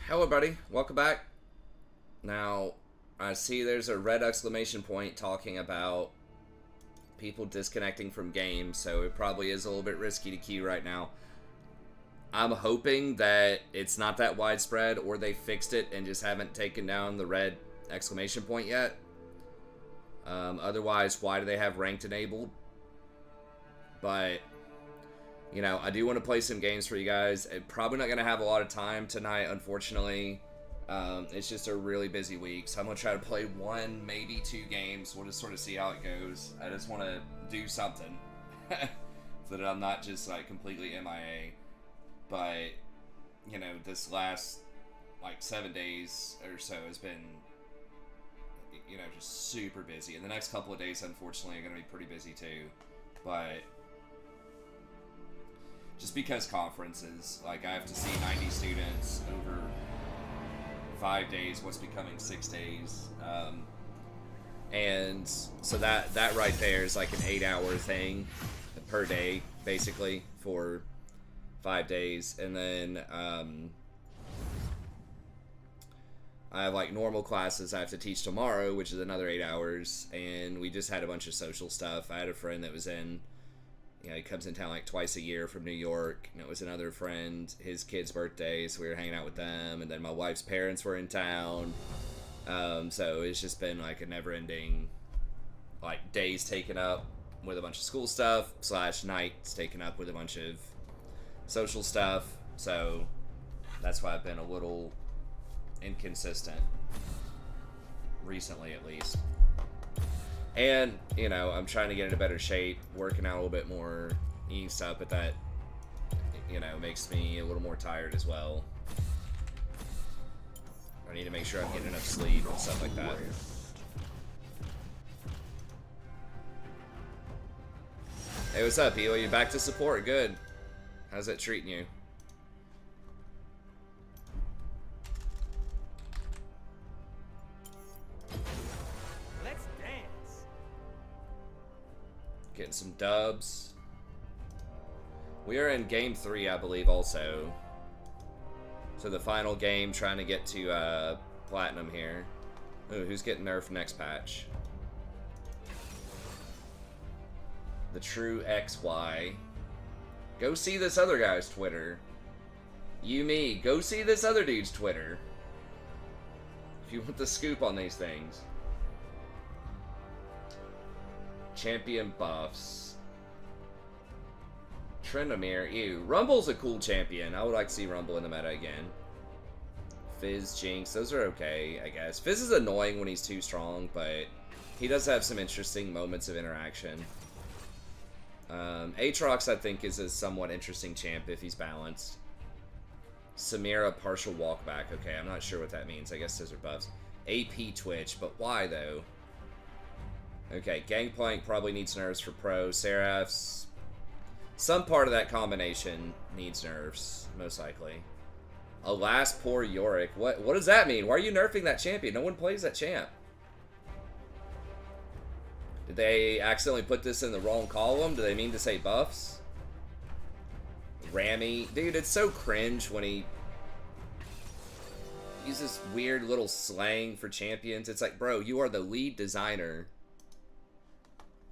Hello, buddy. Welcome back. Now, I see there's a red exclamation point talking about people disconnecting from games, so it probably is a little bit risky to queue right now. I'm hoping that it's not that widespread or they fixed it and just haven't taken down the red exclamation point yet. Otherwise, why do they have ranked enabled? But, I do want to play some games for you guys. I'm probably not going to have a lot of time tonight, unfortunately. It's just a really busy week, so I'm going to try to play one, maybe two games. We'll just sort of see how it goes. I just want to do something so that I'm not just, completely MIA. But, this last, 7 days or so has been, just super busy. And the next couple of days, unfortunately, are going to be pretty busy, too. But just because conferences, I have to see 90 students over 5 days, what's becoming 6 days. And so that right there is like an 8-hour thing per day, basically, for 5 days. And then I have normal classes I have to teach tomorrow, which is another 8 hours. And we just had a bunch of social stuff. I had a friend that was in, he comes in town twice a year from New York. And it was another friend, his kid's birthday, so we were hanging out with them. And then my wife's parents were in town. So it's just been a never-ending, days taken up with a bunch of school stuff / nights taken up with a bunch of social stuff. So that's why I've been a little inconsistent recently, at least. And, I'm trying to get into better shape, working out a little bit more, eating stuff, but that, makes me a little more tired as well. I need to make sure I'm getting enough sleep and stuff like that. Hey, what's up, Elo? You back to support? Good. How's that treating you? Getting some dubs. We are in game 3, I believe, also. So the final game, trying to get to platinum here. Ooh, who's getting nerfed next patch? The True XY. Go see this other guy's Twitter. Go see this other dude's Twitter. If you want the scoop on these things. Champion buffs. Trendamir, ew. Rumble's a cool champion. I would like to see Rumble in the meta again. Fizz, Jinx, those are okay, I guess. Fizz is annoying when he's too strong, but he does have some interesting moments of interaction. Aatrox, I think, is a somewhat interesting champ if he's balanced. Samira, partial walkback. Okay, I'm not sure what that means. I guess those are buffs. AP Twitch, but why, though? Okay, Gangplank probably needs nerfs for pro. Seraph's... some part of that combination needs nerfs, most likely. Alas, poor Yorick. What does that mean? Why are you nerfing that champion? No one plays that champ. Did they accidentally put this in the wrong column? Do they mean to say buffs? Rammy. Dude, it's so cringe when he uses weird little slang for champions. It's like, bro, you are the lead designer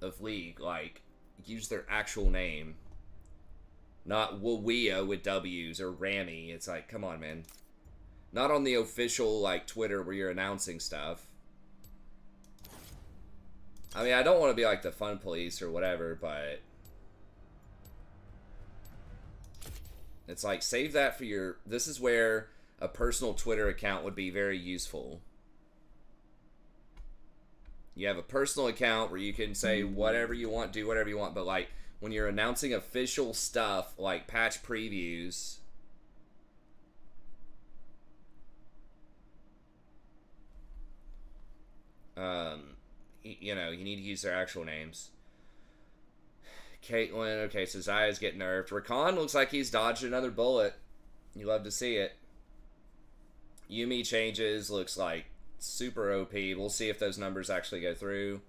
of League. Use their actual name. Not Wawia with W's or Rammy. It's like, come on, man. Not on the official, Twitter where you're announcing stuff. I mean, I don't want to be the fun police or whatever, but it's save that for your... This is where a personal Twitter account would be very useful. You have a personal account where you can say whatever you want, do whatever you want, but when you're announcing official stuff like patch previews, you need to use their actual names. Caitlyn, okay, so Zaya's getting nerfed. Rakan looks like he's dodged another bullet. You love to see it. Yumi changes, looks like super OP. We'll see if those numbers actually go through.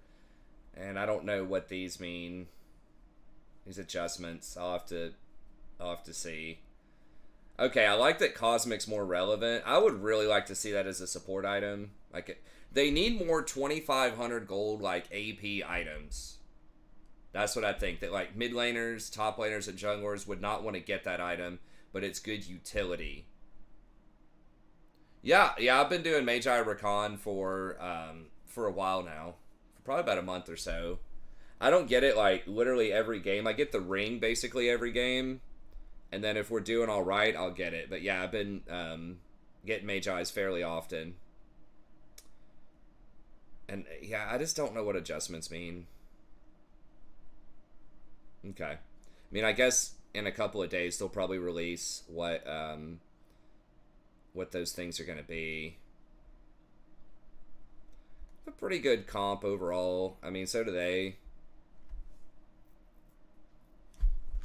And I don't know what these mean. These adjustments. I'll have to see. Okay, I like that Cosmic's more relevant. I would really like to see that as a support item. Like, they need more 2,500 gold, like, AP items. That's what I think. That, like, mid laners, top laners, and junglers would not want to get that item, but it's good utility. Yeah, I've been doing Mejai Rakan for a while now. For probably about a month or so. I don't get it, like, literally every game. I get the ring basically every game. And then if we're doing all right, I'll get it. But yeah, I've been getting Mejai's fairly often. And yeah, I just don't know what adjustments mean. Okay. I mean, I guess in a couple of days they'll probably release what those things are going to be. A pretty good comp overall. I mean, so do they.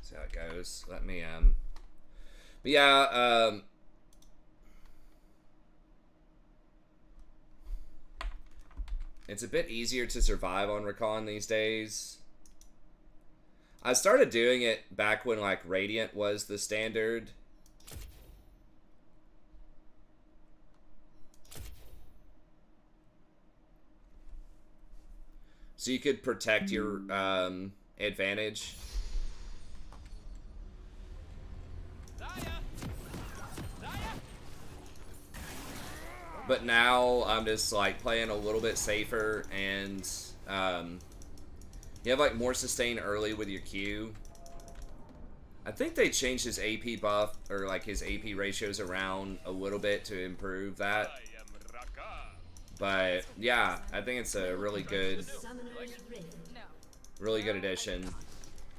See how it goes. Let me but yeah, it's a bit easier to survive on Rakan these days. I started doing it back when, like, Radiant was the standard. So you could protect your advantage. But now I'm just, like, playing a little bit safer, and you have, like, more sustain early with your Q. I think they changed his AP buff, or, like, his AP ratios around a little bit to improve that. But yeah, I think it's a really good addition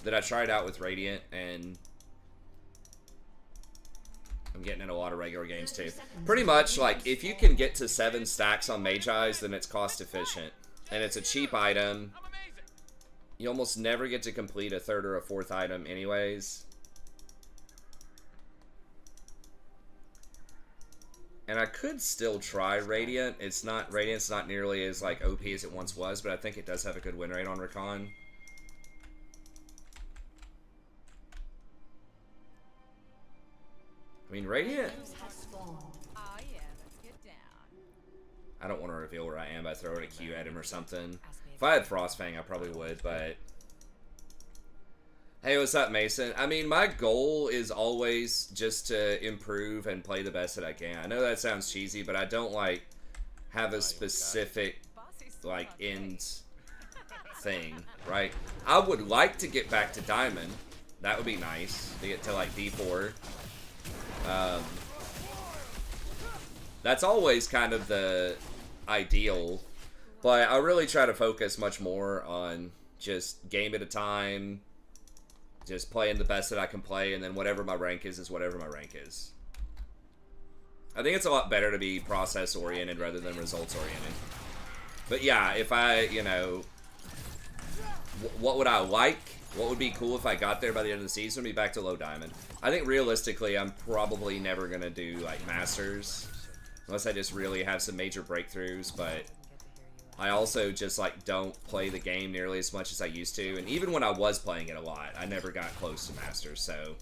that I tried out with Radiant, and I'm getting in a lot of regular games too. Pretty much, like, if you can get to 7 stacks on Mejai's, then it's cost efficient. And it's a cheap item. You almost never get to complete a 3rd or a 4th item anyways. And I could still try Radiant. Radiant's not nearly as, like, OP as it once was, but I think it does have a good win rate on Rakan. I mean, Radiant... I don't want to reveal where I am by throwing a Q at him or something. If I had Frostfang, I probably would, but... Hey, what's up, Mason? I mean, my goal is always just to improve and play the best that I can. I know that sounds cheesy, but I don't, like, have a specific, like, end thing, right? I would like to get back to Diamond. That would be nice, to get to, like, D4. That's always kind of the ideal, but I really try to focus much more on just game at a time, just playing the best that I can play, and then whatever my rank is whatever my rank is. I think it's a lot better to be process-oriented rather than results-oriented. But yeah, if I, you know, what would I like? What would be cool if I got there by the end of the season? Would be back to low diamond. I think realistically, I'm probably never going to do, like, Masters. Unless I just really have some major breakthroughs, but I also just, like, don't play the game nearly as much as I used to. And even when I was playing it a lot, I never got close to Masters. So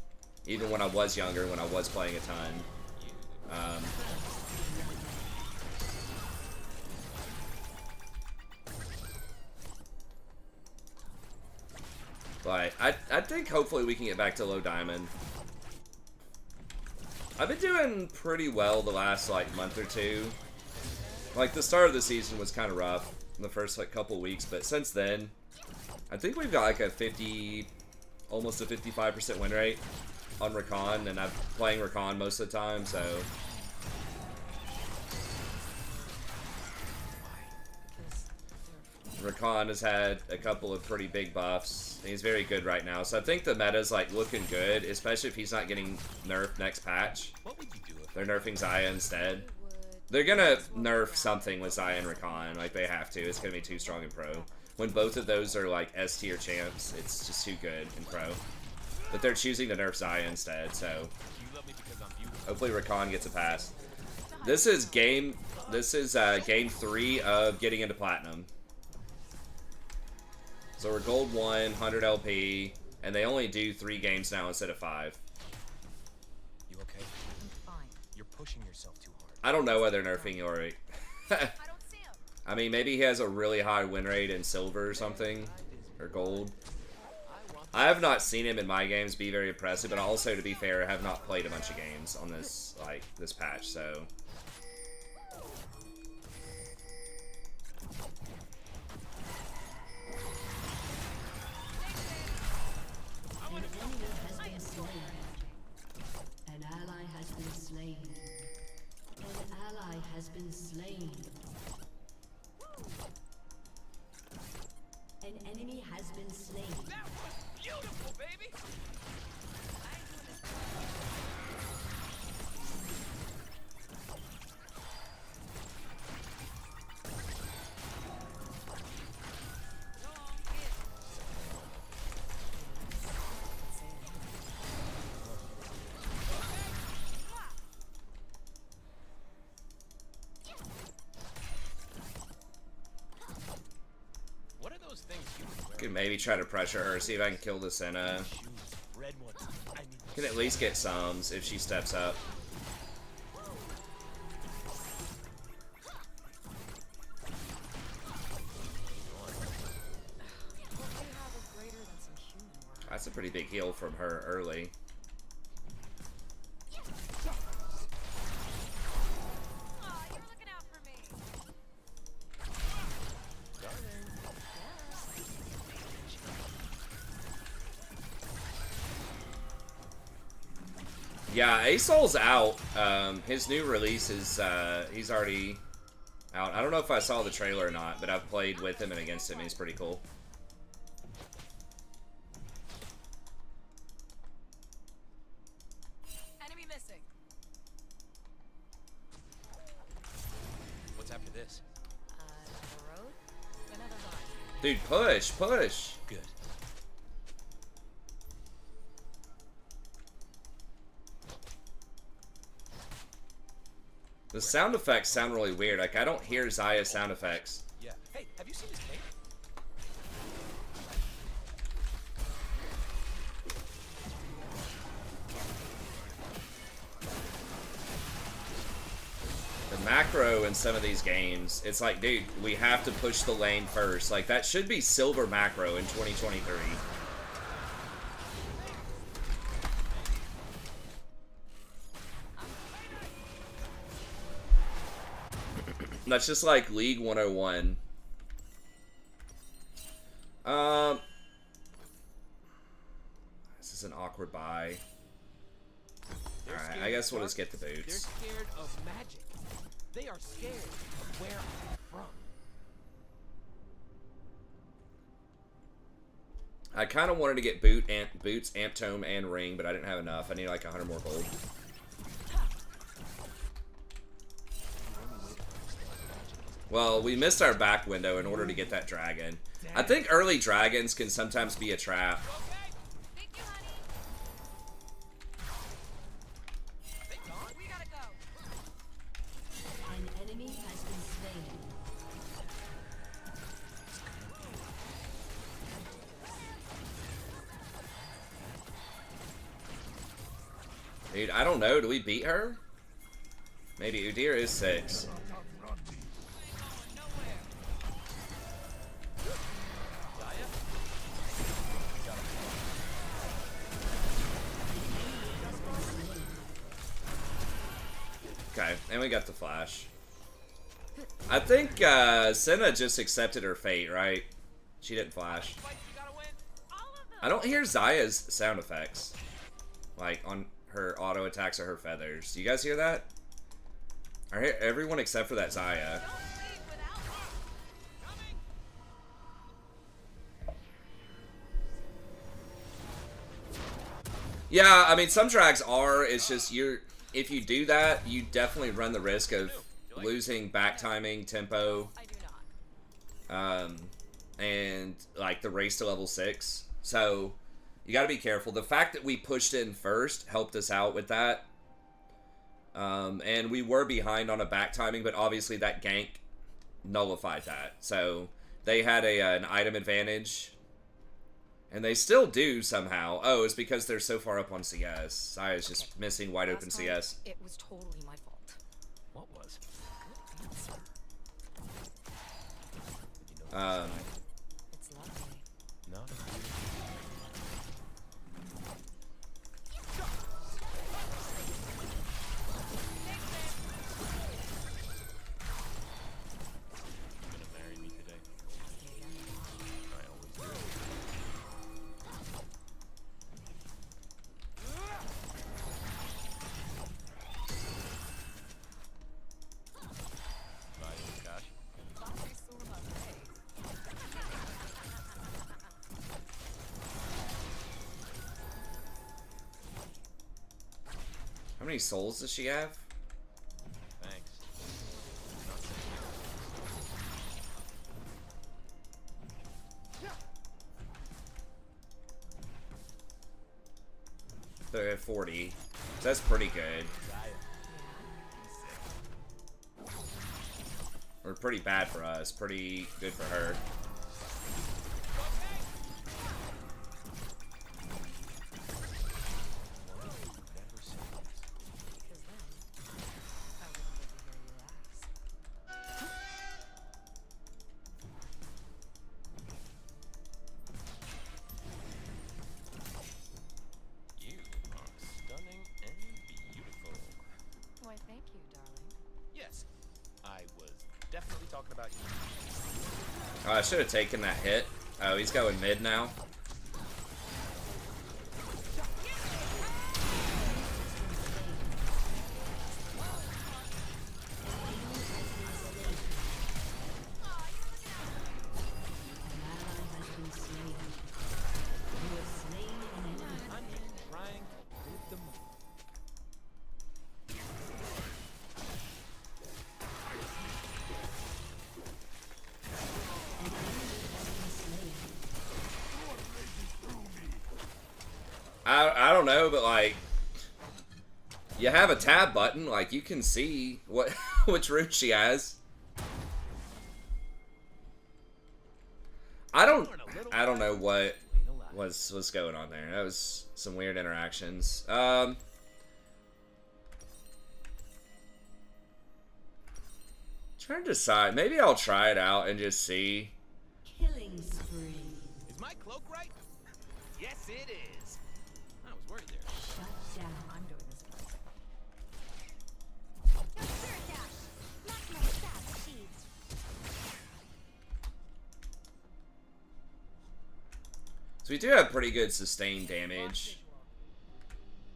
even when I was younger, when I was playing a ton, but I think hopefully we can get back to low diamond. I've been doing pretty well the last, like, month or two. Like, the start of the season was kind of rough in the first, like, couple weeks, but since then, I think we've got, like, almost a 55% win rate on Rakan, and I'm playing Rakan most of the time, so... Rakan has had a couple of pretty big buffs. He's very good right now. So I think the meta's, like, looking good, especially if he's not getting nerfed next patch. They're nerfing Xayah instead. They're gonna nerf something with Xayah and Rakan. Like, they have to. It's gonna be too strong in pro. When both of those are, like, S tier champs, it's just too good in pro. But they're choosing to nerf Xayah instead, so... hopefully Rakan gets a pass. This is game 3 of getting into Platinum. So we're gold 1, 100 LP, and they only do 3 games now instead of 5. You okay? pushing yourself too hard. I don't know why they're nerfing Yorick. I mean, maybe he has a really high win rate in silver or something, or gold. I have not seen him in my games be very impressive, but also, to be fair, I have not played a bunch of games on this, like, this patch, so... An ally has been slain. An ally has been slain. An enemy has been slain. That was beautiful, baby. What are those things you wear? Could maybe try to pressure her, see if I can kill the Senna. Red ones. I mean, Can at least get sums if she steps up. That's a pretty big heal from her early. Yeah, Asol's out. His new release is, he's already out. I don't know if I saw the trailer or not, but I've played with him and against him, and he's pretty cool. Enemy missing. what's after this? Another road? Another line. Dude, push, push. Good. The sound effects sound really weird. Like, I don't hear Xayah's sound effects. Yeah. Hey, have you seen his tape? The macro in some of these games, it's like, dude, we have to push the lane first. Like, that should be silver macro in 2023. That's just like League 101. This is an awkward buy. Alright, I guess we'll just get the They're boots. scared of magic. They are scared of where I'm from. I kind of wanted to get boots, amp tome, and ring, but I didn't have enough. I need like 100 more gold. Well, we missed our back window in order to get that dragon. I think early dragons can sometimes be a trap. Thank you, honey. They gone? We gotta go. An enemy has been slain. Dude, I don't know. Do we beat her? Maybe. Udyr is 6. Okay, and we got the flash. I think Senna just accepted her fate, right? She didn't flash. I don't hear Xayah's sound effects. Like, on her auto attacks or her feathers. Do you guys hear that? I hear everyone except for that Xayah. Yeah, I mean, some drags are. It's just if you do that, you definitely run the risk of losing back timing, tempo, I do not. and like the race to level 6. So you got to be careful. The fact that we pushed in first helped us out with that. And we were behind on a back timing, but obviously that gank nullified that. So they had an item advantage. And they still do somehow. Oh, it's because they're so far up on CS. Xayah's just missing wide open CS. It was totally my fault. What was? It's lovely. Not a You gonna marry me today? I always do. Buy any cash? How many souls does she have? Thanks. They're at 40. That's pretty good. Or pretty bad for us. Pretty good for her. Because then, I wouldn't get to hear you ask. You are stunning and beautiful. Why, thank you, darling. Yes, I was definitely talking about you. Oh, I should have taken that hit. Oh, he's going mid now. I'm trying to read the moon. I don't know, but like, you have a tab button, like you can see what which route she has. I don't know what was going on there. That was some weird interactions. Trying to decide. Maybe I'll try it out and just see. Killing spree. Is my cloak right? Yes, it is. I was worried there. Shut down. I'm doing this part. No spirit dash. Maximum stab achieved. So we do have pretty good sustained damage.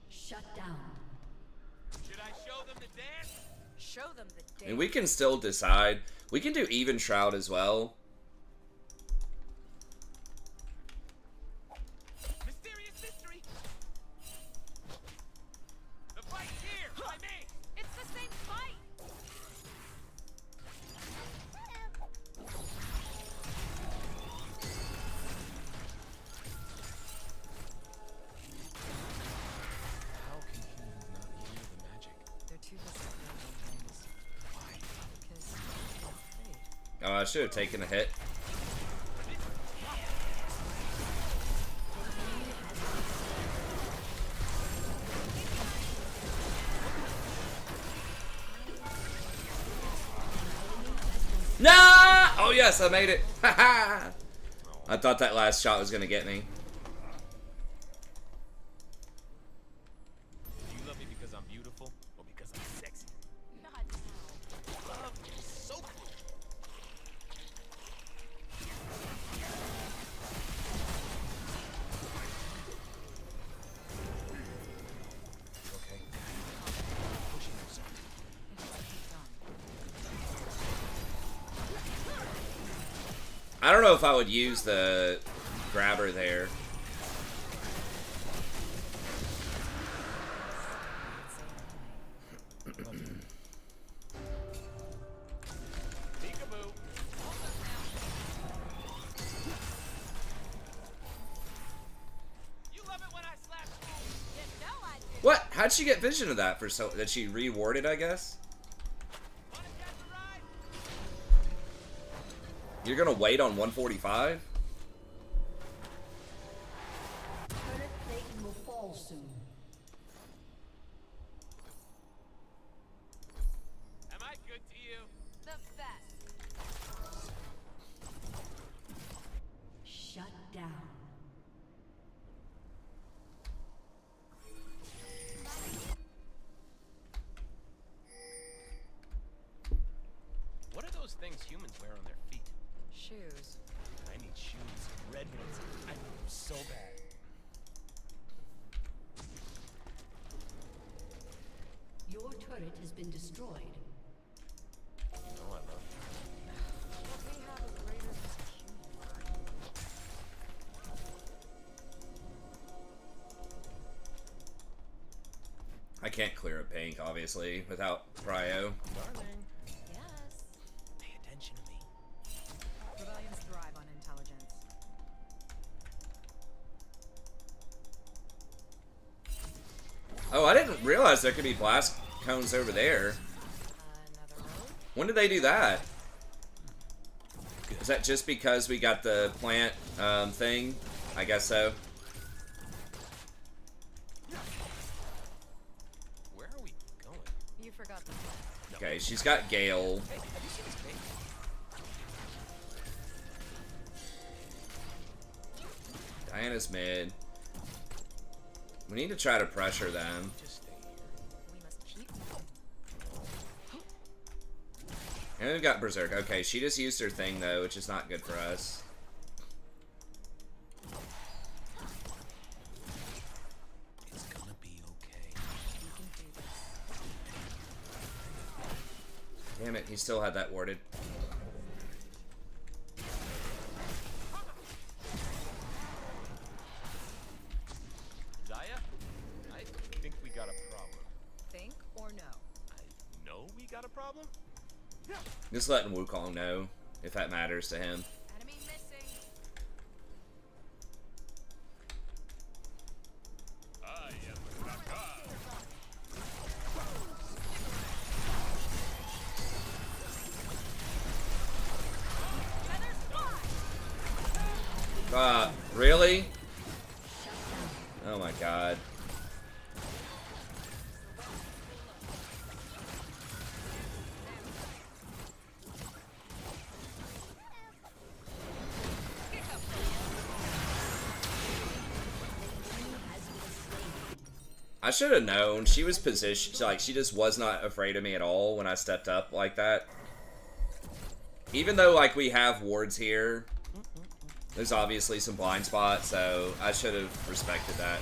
Shut down. Should I show them the dance? Show them the day. And we can still decide. We can do even shroud as well. Mysterious mystery. The fight's here. By me. It's the same fight! How can humans not hear the magic? They're too busy doing things. Why? Because they're afraid. Oh, I should have taken a hit. No! Oh yes, I made it. Haha. I thought that last shot was gonna get me. Do you love me because I'm beautiful or because I'm sexy? Not now. Love is so cool. You okay? Pushing yourself. It has to be done. I don't know if I would use the grabber there. Peekaboo. You love it when I slap you. You know I do. What? How'd she get vision of that for so that she rewarded, I guess? Wanna catch a ride? You're gonna wait on 145? Turret plate will fall soon. humans wear on their feet? Shoes. I need shoes. Red ones. I need them so bad. Your turret has been destroyed. You know I love you. But we have a greater human mind. I can't clear a pink, obviously, without Prio. Darling, Yes. pay attention to me. Rebellions thrive on intelligence. Oh, I didn't realize there could be blast cones over there. Another road. When did they do that? Is that just because we got the plant thing? I guess so. Where are we going? You forgot the plan. Okay, she's got Gale. Hey, have you seen this cake? Diana's mid. We need to try to pressure them. Just stay here. We must keep. And we've got Berserk. Okay, she just used her thing, though, which is not good for us. It's gonna be okay. We can do this. Damn it, he still had that warded. Zaya, I think we got a problem. Think or no? I know we got a problem? Just letting Wukong know, if that matters to him. Enemy missing. I am Rakan. Really? Oh my god. I should have known. She was positioned, like, she just was not afraid of me at all when I stepped up like that. Even though, like, we have wards here, there's obviously some blind spots, so I should have respected that.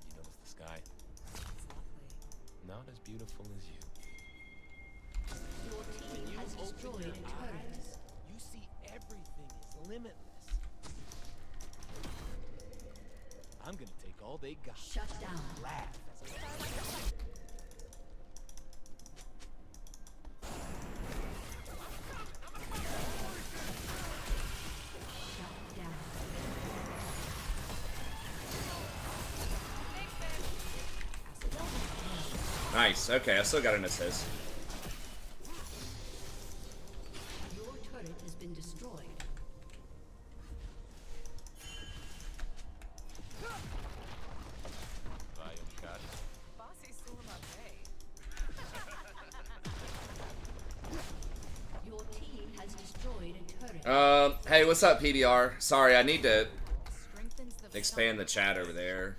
You notice the sky? It's lovely. Not as beautiful as you. Your team has destroyed a turret. You see everything is limitless. I'm gonna take all they got. Shut down. Laugh as I Shut down. Nice. Okay, I still got an assist. Your turret has been destroyed. I am got it. Bossy Sulamate. Your team has destroyed a turret. Hey, what's up, PDR? Sorry, I need to Strengthens the expand the chat over there.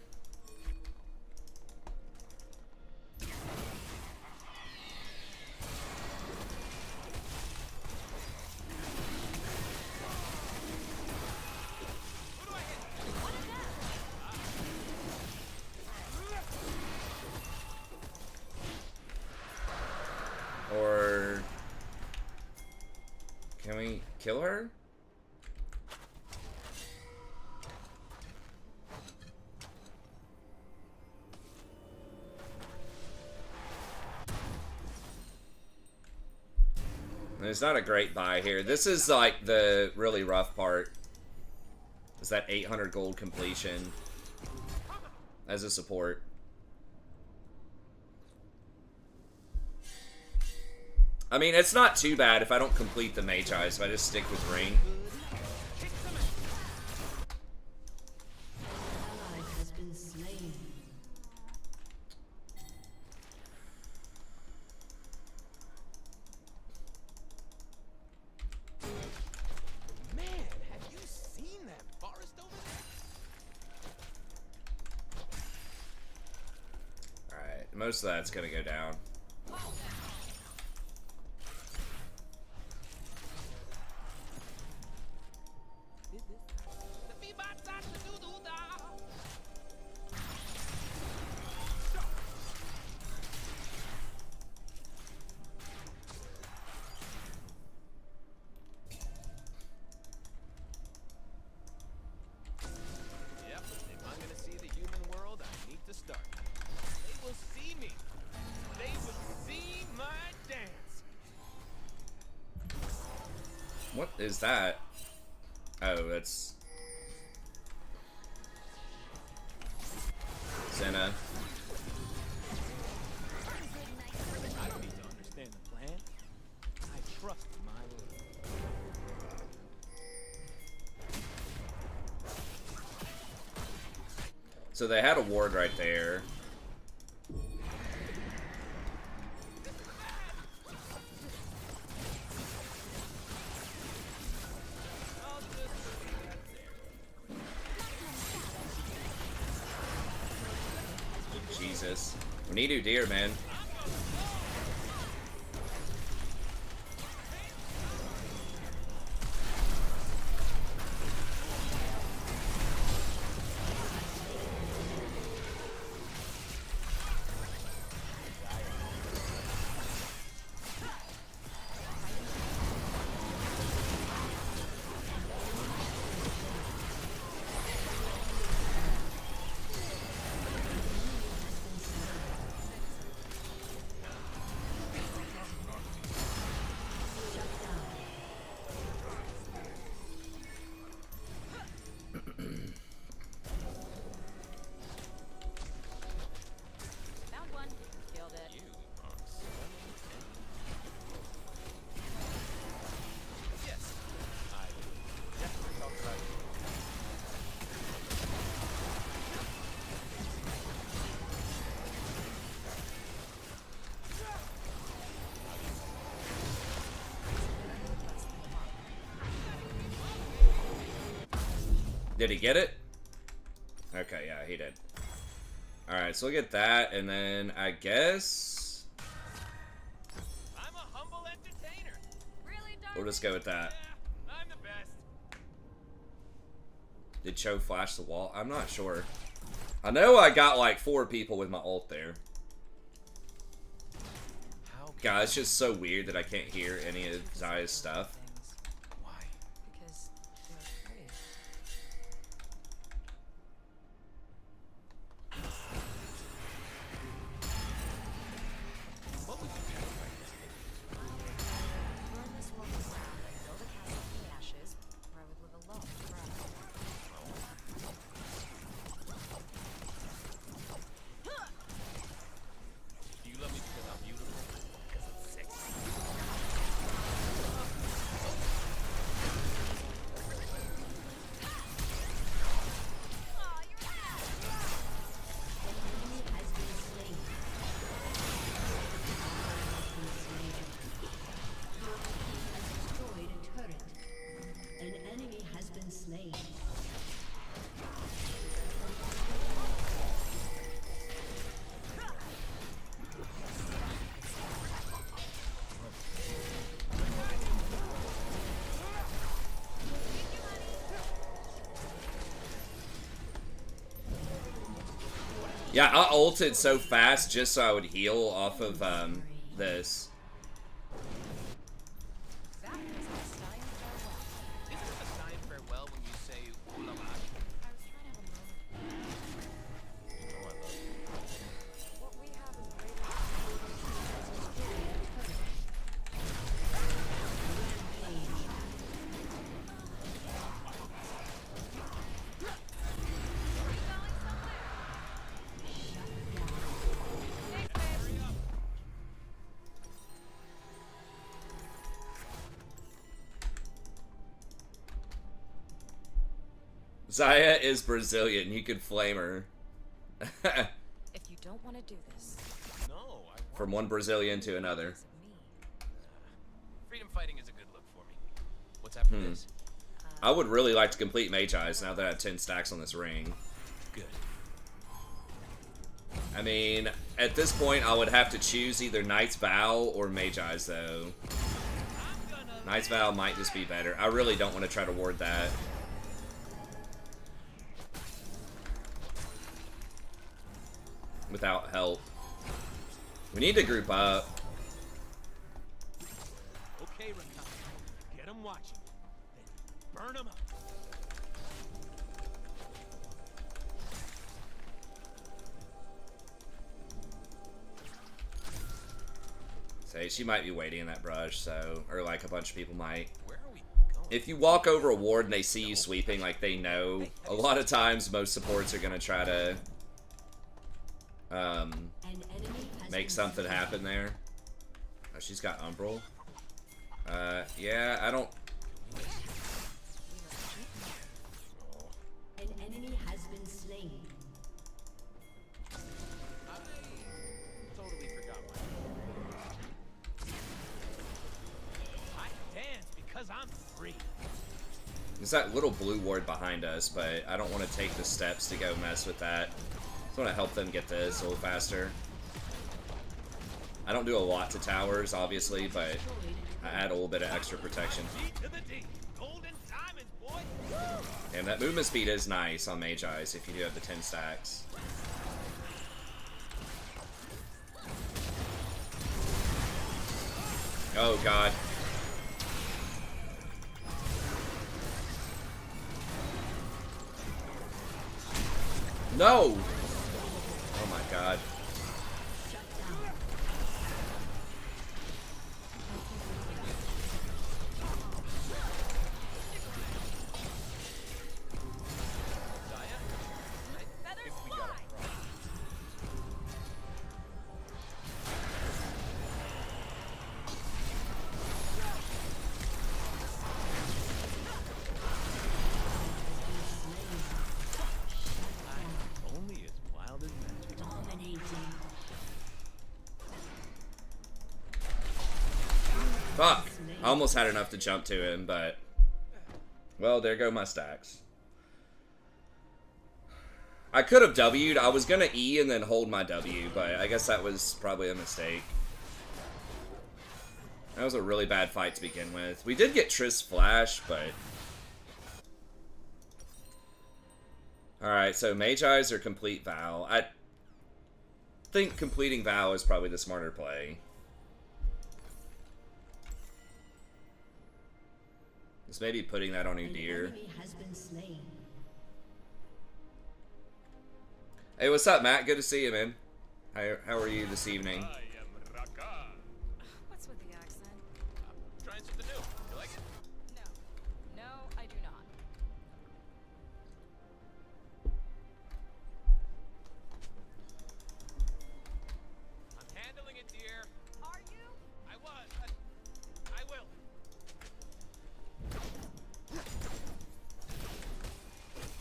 Or can we kill her? There's not a great buy here. This is like the really rough part. Is that 800 gold completion as a support. I mean, it's not too bad if I don't complete the Mejai, so I just stick with Ring. most of that's gonna go down. Yep, if I'm gonna see the human world, I need to start. They will see me. They will see my dance. What is that? Oh, it's Senna. I don't need to understand the plan. I trust my Lord. So they had a ward right there. I'll just leave that there. Jesus. We need to deer, man. Found one. Killed it. You are swimming yes, I definitely talked about you. Did he get it? Okay, yeah, he did. Alright, so we'll get that, and then I guess I'm a humble entertainer. Really dark. we'll just go with that. Yeah, I'm the best. Did Cho flash the wall? I'm not sure. I know I got like 4 people with my ult there. How God, it's just so weird that I can't hear any of Zaya's stuff. Things. why? Because they're afraid. What would you do right Burn this world to ground and build a castle from the ashes where I would live alone forever. Do you love me because I'm beautiful? Because I'm sexy. Aw, you're out. Enemy has been slain. Your team has destroyed a turret. An enemy has been slain. Yeah, I ulted so fast just so I would heal off of this. That is a Stein farewell. Isn't it a sign farewell when you say "Ula la"? I was trying to have a moment. You know I love you. What we have is greater. Zaya is Brazilian. You could flame her. If you don't want to do this, No, I want From one Brazilian to another. because of me. freedom fighting is a good look for me. What's after this? I would really like to complete Mejai's now that I have 10 stacks on this ring. Good. I mean, at this point, I would have to choose either Knight's Vow or Mejai's, though. Knight's Vow might just be better. I really don't want to try to ward that. Without help. We need to group up. Okay, Rakan. Get them watching. Then burn them up. Say, she might be waiting in that brush, so... Or, like, a bunch of people might. Where are we going? If you walk over a ward and they see you sweeping, like, they know. A lot of times, most supports are gonna try to... make something happen there. Oh, she's got Umbral. Yeah, I don't... An enemy has been slain. I totally forgot my... I dance because I'm free. There's that little blue ward behind us, but I don't want to take the steps to go mess with that. I just want to help them get this a little faster. I don't do a lot to towers, obviously, but I add a little bit of extra protection. And that movement speed is nice on Mejai's if you do have the 10 stacks. Oh god. No! Oh my god. Only as wild as magic. Dominating. Fuck! I almost had enough to jump to him, but... Well, there go my stacks. I could have W'd. I was gonna E and then hold my W, but I guess that was probably a mistake. That was a really bad fight to begin with. We did get Triss Flash, but... Alright, so Mejai's or Complete Vow. I think completing Vow is probably the smarter play. It's maybe putting that on An Udyr. enemy has been slain. Hey, what's up, Matt? Good to see you, man. How are you this evening? I am Rakan. What's with the accent? I'm trying something new. You like it? No. No, I do not. I'm handling it, dear. Are you? I was. I will.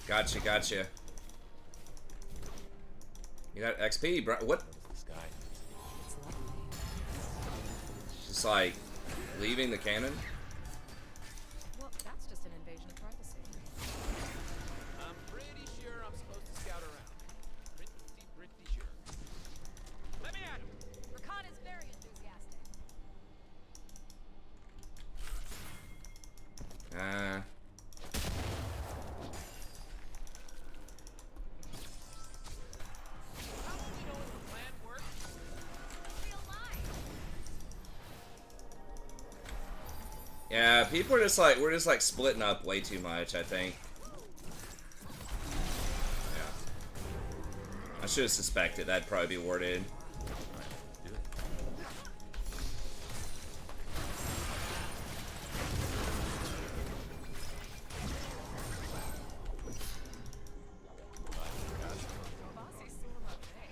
Gotcha, gotcha. You got XP, bro. What? This guy. It's lovely. Just like leaving the cannon? Well, that's just an invasion of privacy. I'm pretty sure I'm supposed to scout around. Pretty sure. Let me at him. Rakan is very enthusiastic. How will we know if the plan works? Real life. Yeah, people are just like, we're just like splitting up way too much, I think. Yeah. I should have suspected that'd probably be warded. Do it. Bossy still love me.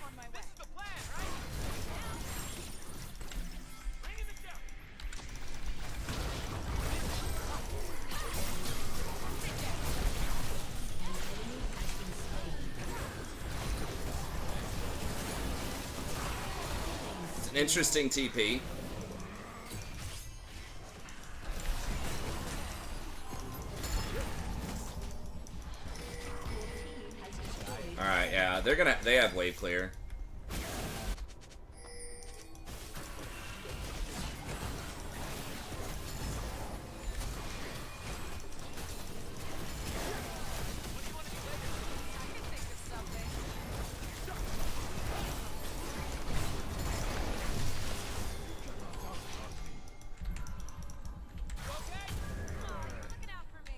On my way. This is the plan, right? Bring in the jump. It's an interesting TP. They have wave clear. Looking out for me.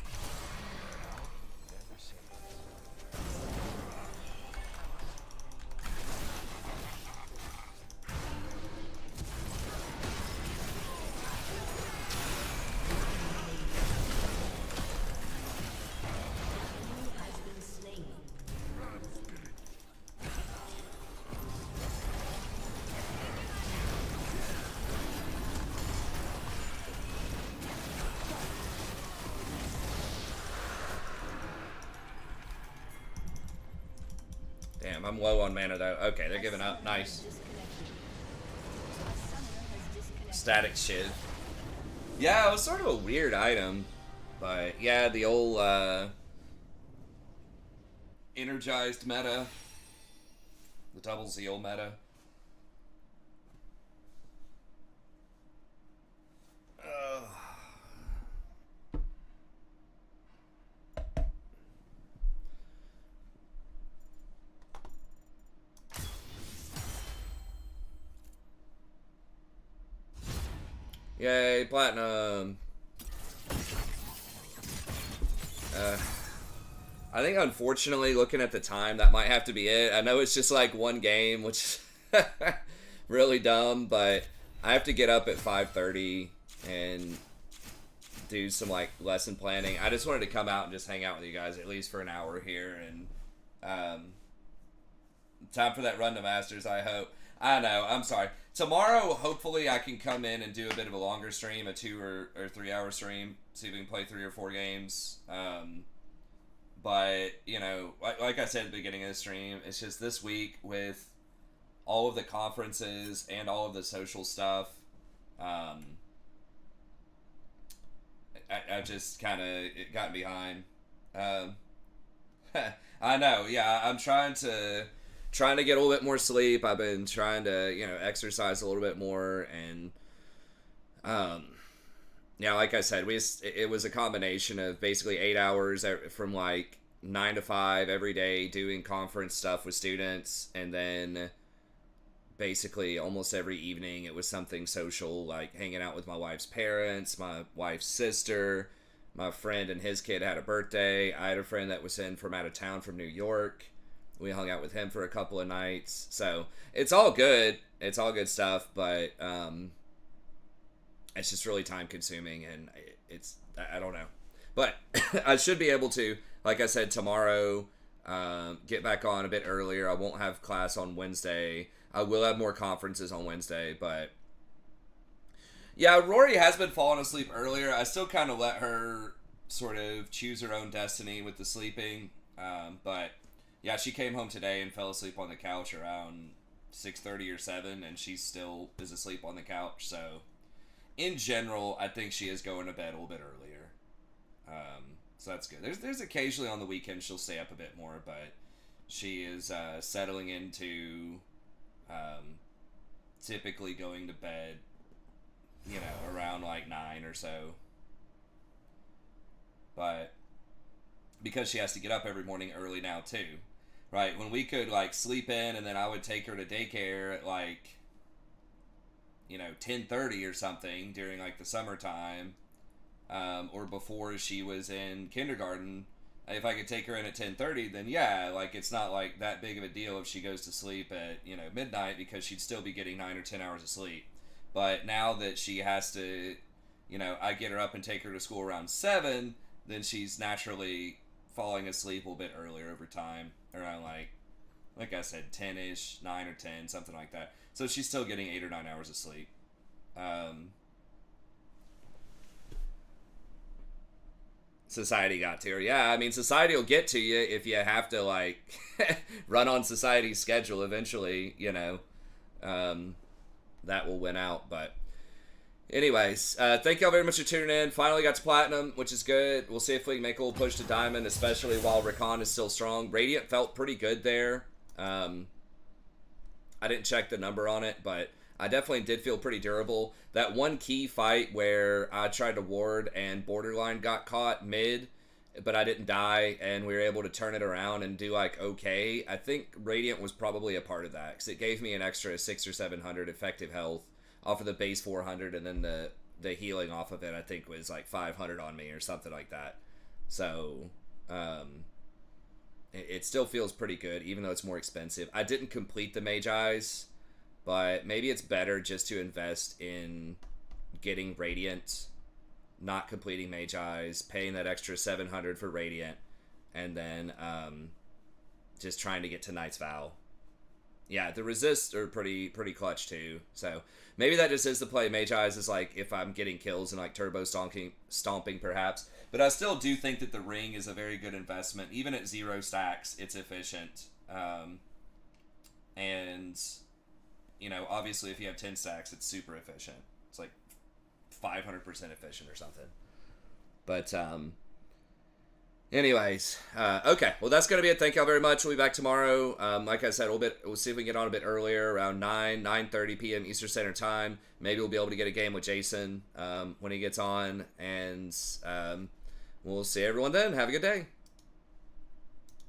Has been slain. Damn, I'm low on mana though. Okay, they're giving up. Nice. Static shit. Yeah, it was sort of a weird item. But yeah, the old energized meta. The double zeal meta. Ugh. Yay, platinum. I think unfortunately, looking at the time, that might have to be it. I know it's just like one game, which is really dumb, but I have to get up at 5:30 and do some like lesson planning. I just wanted to come out and just hang out with you guys at least for an hour here, and time for that run to Masters, I hope. I know, I'm sorry. Tomorrow, hopefully, I can come in and do a bit of a longer stream, a 2 or 3 hour stream, see if we can play 3 or 4 games. But, you know, like I said at the beginning of the stream, it's just this week with all of the conferences and all of the social stuff, I just kind of got behind. I know, yeah, I'm trying to get a little bit more sleep. I've been trying to, you know, exercise a little bit more, and yeah, like I said, it was a combination of basically 8 hours from like 9 to 5 every day doing conference stuff with students, and then basically almost every evening it was something social, like hanging out with my wife's parents, my wife's sister, my friend and his kid had a birthday. I had a friend that was in from out of town from New York. We hung out with him for a couple of nights. So it's all good. It's all good stuff, but it's just really time consuming, and I don't know. But I should be able to, like I said, tomorrow, get back on a bit earlier. I won't have class on Wednesday. I will have more conferences on Wednesday, but yeah, Rory has been falling asleep earlier. I still kind of let her sort of choose her own destiny with the sleeping, but yeah, she came home today and fell asleep on the couch around 6:30 or 7, and she still is asleep on the couch. So, in general, I think she is going to bed a little bit earlier. So that's good. There's occasionally on the weekend she'll stay up a bit more, but she is settling into typically going to bed, you know, around like 9 or so. But because she has to get up every morning early now too. Right, when we could, like, sleep in and then I would take her to daycare at, like, you know, 10:30 or something during, like, the summertime, or before she was in kindergarten. If I could take her in at 10:30, then yeah, like, it's not, like, that big of a deal if she goes to sleep at, you know, midnight, because she'd still be getting 9 or 10 hours of sleep. But now that she has to, you know, I get her up and take her to school around 7, then she's naturally falling asleep a little bit earlier over time, around like I said, 10-ish, 9 or 10, something like that. So she's still getting 8 or 9 hours of sleep. Society got to her. Yeah, I mean, society will get to you if you have to, like, run on society's schedule eventually, you know. That will win out, but anyways, thank y'all very much for tuning in. Finally got to Platinum, which is good. We'll see if we can make a little push to Diamond, especially while Rakan is still strong. Radiant felt pretty good there. I didn't check the number on it, but I definitely did feel pretty durable. That one key fight where I tried to ward and Borderline got caught mid, but I didn't die, and we were able to turn it around and do like okay. I think Radiant was probably a part of that because it gave me an extra 600 or 700 effective health off of the base 400, and then the healing off of it I think was like 500 on me or something like that. So it still feels pretty good, even though it's more expensive. I didn't complete the Mejai's, but maybe it's better just to invest in getting Radiant, not completing Mejai's, paying that extra 700 for Radiant, and then just trying to get to Knight's Vow. Yeah, the resists are pretty clutch too. So maybe that just is the play. Mejai's is like if I'm getting kills and like turbo stomping perhaps. But I still do think that the ring is a very good investment. Even at 0 stacks, it's efficient. And, you know, obviously if you have 10 stacks, it's super efficient. It's like 500% efficient or something. But, anyways, okay. Well, that's going to be it. Thank y'all very much. We'll be back tomorrow. Like I said, we'll see if we can get on a bit earlier, around 9:30 p.m. Eastern Standard Time. Maybe we'll be able to get a game with Jason when he gets on. And we'll see everyone then. Have a good day.